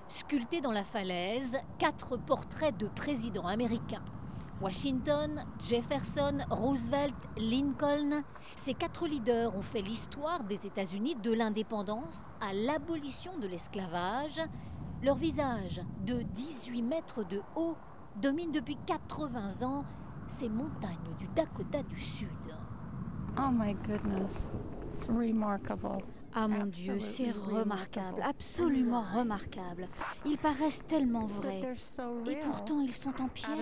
Sculptés dans la falaise, 4 portraits de présidents américains. Washington, Jefferson, Roosevelt, Lincoln, ces 4 leaders ont fait l'histoire des États-Unis de l'indépendance à l'abolition de l'esclavage. Leur visage, de 18 mètres de haut, domine depuis 80 ans ces montagnes du Dakota du Sud. Oh my goodness, remarkable. Ah mon Dieu, c'est remarquable, absolument remarquable. Ils paraissent tellement vrais. Et pourtant, ils sont en pierre.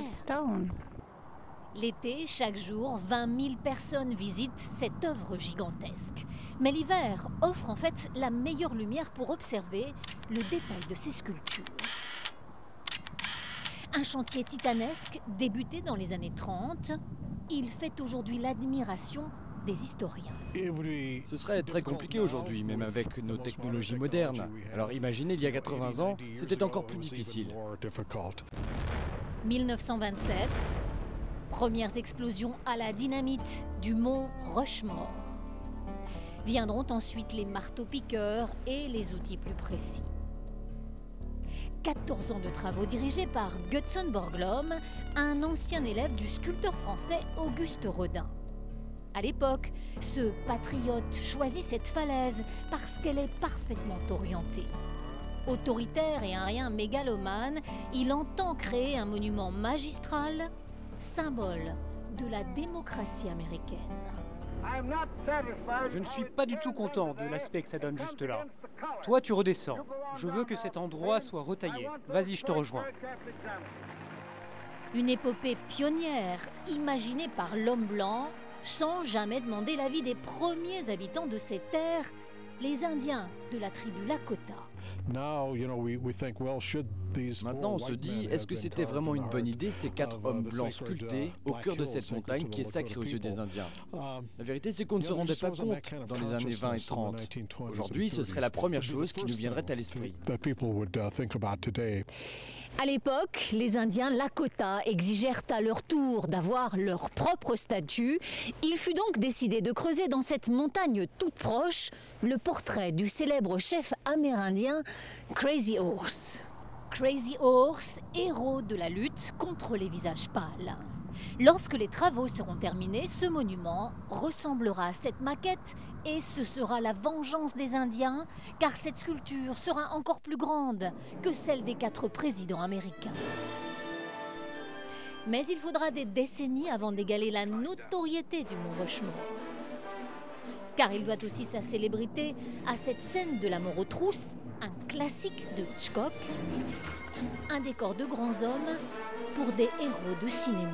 L'été, chaque jour, 20 000 personnes visitent cette œuvre gigantesque. Mais l'hiver offre en fait la meilleure lumière pour observer le détail de ces sculptures. Un chantier titanesque débuté dans les années 30, il fait aujourd'hui l'admiration des historiens. Ce serait très compliqué aujourd'hui, même avec nos technologies modernes. Alors imaginez, il y a 80 ans, c'était encore plus difficile. 1927, premières explosions à la dynamite du mont Rushmore. Viendront ensuite les marteaux-piqueurs et les outils plus précis. 14 ans de travaux dirigés par Gutzon Borglum, un ancien élève du sculpteur français Auguste Rodin. À l'époque, ce patriote choisit cette falaise parce qu'elle est parfaitement orientée. Autoritaire et un rien mégalomane, il entend créer un monument magistral, symbole de la démocratie américaine. Je ne suis pas du tout content de l'aspect que ça donne juste là. Toi, tu redescends. Je veux que cet endroit soit retaillé. Vas-y, je te rejoins. Une épopée pionnière, imaginée par l'homme blanc, sans jamais demander l'avis des premiers habitants de ces terres, les Indiens de la tribu Lakota. Maintenant, on se dit, est-ce que c'était vraiment une bonne idée, ces 4 hommes blancs sculptés au cœur de cette montagne qui est sacrée aux yeux des Indiens? La vérité, c'est qu'on ne se rendait pas compte dans les années 20 et 30. Aujourd'hui, ce serait la première chose qui nous viendrait à l'esprit. À l'époque, les Indiens Lakota exigèrent à leur tour d'avoir leur propre statue. Il fut donc décidé de creuser dans cette montagne toute proche le portrait du célèbre chef amérindien Crazy Horse. Crazy Horse, héros de la lutte contre les visages pâles. Lorsque les travaux seront terminés, ce monument ressemblera à cette maquette et ce sera la vengeance des Indiens, car cette sculpture sera encore plus grande que celle des 4 présidents américains. Mais il faudra des décennies avant d'égaler la notoriété du mont Rushmore. Car il doit aussi sa célébrité à cette scène de la mort aux trousses, un classique de Hitchcock, un décor de grands hommes pour des héros de cinéma.